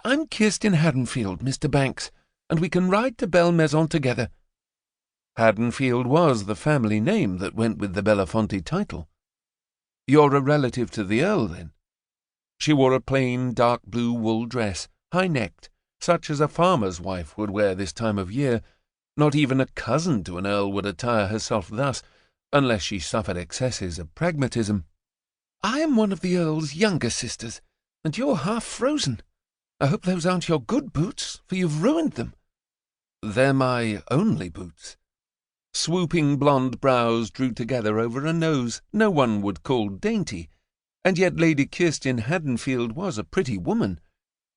I'm Kirsten Haddonfield, Mr. Banks, and we can ride to Belmaison together." Haddonfield was the family name that went with the Bellefonte title. "You're a relative to the Earl, then?" She wore a plain dark blue wool dress, high-necked, such as a farmer's wife would wear this time of year. Not even a cousin to an earl would attire herself thus, unless she suffered excesses of pragmatism. "I am one of the Earl's younger sisters, and you're half frozen. I hope those aren't your good boots, for you've ruined them." "They're my only boots." Swooping blonde brows drew together over a nose no one would call dainty, and yet Lady Kirsten Haddonfield was a pretty woman.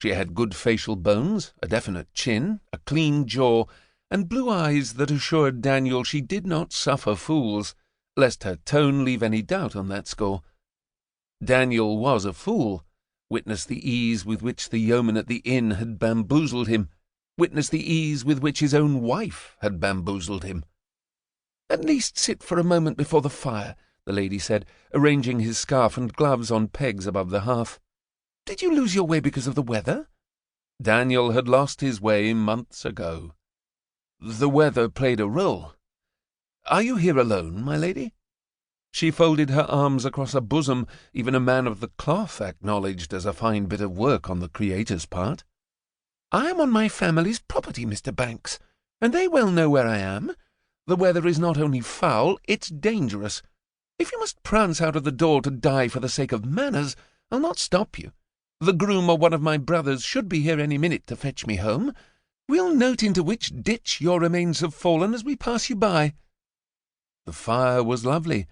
She had good facial bones, a definite chin, a clean jaw, and blue eyes that assured Daniel she did not suffer fools, lest her tone leave any doubt on that score. Daniel was a fool. Witness the ease with which the yeoman at the inn had bamboozled him. Witness the ease with which his own wife had bamboozled him. "At least sit for a moment before the fire," the lady said, arranging his scarf and gloves on pegs above the hearth. "Did you lose your way because of the weather?" Daniel had lost his way months ago. "The weather played a role. Are you here alone, my lady?" She folded her arms across a bosom even a man of the cloth acknowledged as a fine bit of work on the Creator's part. "I am on my family's property, Mr. Banks, and they well know where I am. The weather is not only foul, it's dangerous. If you must prance out of the door to die for the sake of manners, I'll not stop you. The groom or one of my brothers should be here any minute to fetch me home. We'll note into which ditch your remains have fallen as we pass you by." The fire was lovely.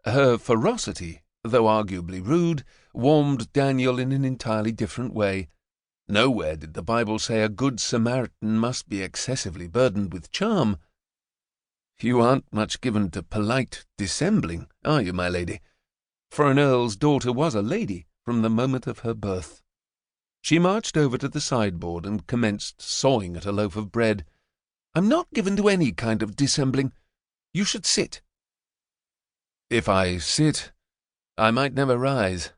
Her ferocity, though arguably rude, warmed Daniel in an entirely different way. Nowhere did the Bible say a good Samaritan must be excessively burdened with charm. "You aren't much given to polite dissembling, are you, my lady?" For an earl's daughter was a lady from the moment of her birth. She marched over to the sideboard and commenced sawing at a loaf of bread. "I'm not given to any kind of dissembling. You should sit." "If I sit, I might never rise.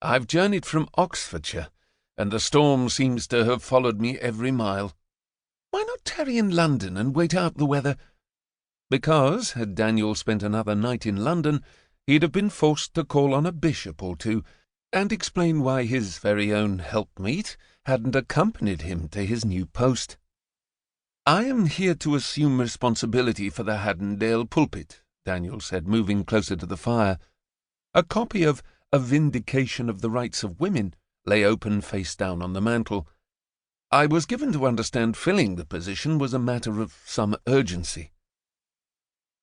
I've journeyed from Oxfordshire, and the storm seems to have followed me every mile." "Why not tarry in London and wait out the weather?" Because, had Daniel spent another night in London, he'd have been forced to call on a bishop or two, and explain why his very own helpmeet hadn't accompanied him to his new post. "I am here to assume responsibility for the Haddondale pulpit," Daniel said, moving closer to the fire. A copy of A Vindication of the Rights of Women lay open face down on the mantel. "I was given to understand filling the position was a matter of some urgency."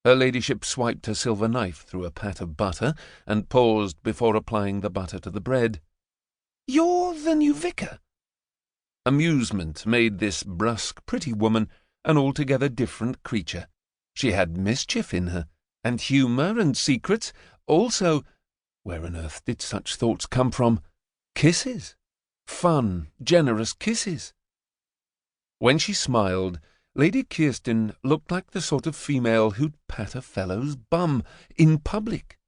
Her ladyship swiped her silver knife through a pat of butter and paused before applying the butter to the bread. "You're the new vicar?" Amusement made this brusque, pretty woman an altogether different creature. She had mischief in her, and humour and secrets, also, where on earth did such thoughts come from, kisses, fun, generous kisses. When she smiled, Lady Kirsten looked like the sort of female who'd pat a fellow's bum in public.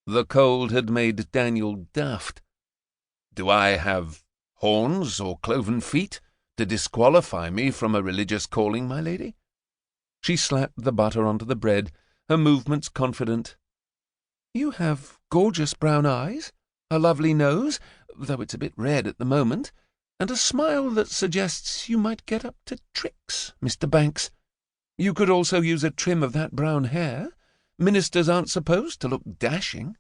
The cold had made Daniel daft. "Do I have horns or cloven feet to disqualify me from a religious calling, my lady?" She slapped the butter onto the bread, her movements confident. "You have gorgeous brown eyes, a lovely nose, though it's a bit red at the moment, and a smile that suggests you might get up to tricks, Mr. Banks. You could also use a trim of that brown hair. Ministers aren't supposed to look dashing.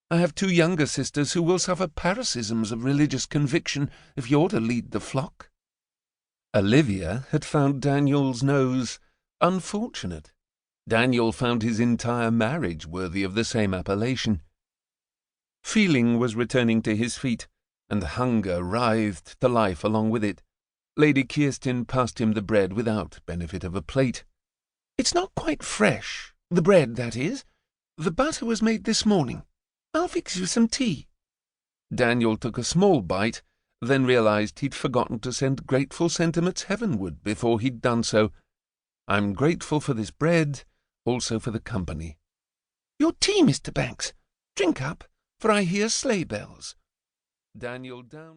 I have 2 younger sisters who will suffer paroxysms of religious conviction if you're to lead the flock." Olivia had found Daniel's nose unfortunate. Daniel found his entire marriage worthy of the same appellation. Feeling was returning to his feet, and hunger writhed to life along with it. Lady Kirsten passed him the bread without benefit of a plate. "It's not quite fresh, the bread, that is. The butter was made this morning. I'll fix you some tea." Daniel took a small bite, then realized he'd forgotten to send grateful sentiments heavenward before he'd done so. "I'm grateful for this bread, also for the company." "Your tea, Mr. Banks. Drink up, for I hear sleigh bells." Daniel down.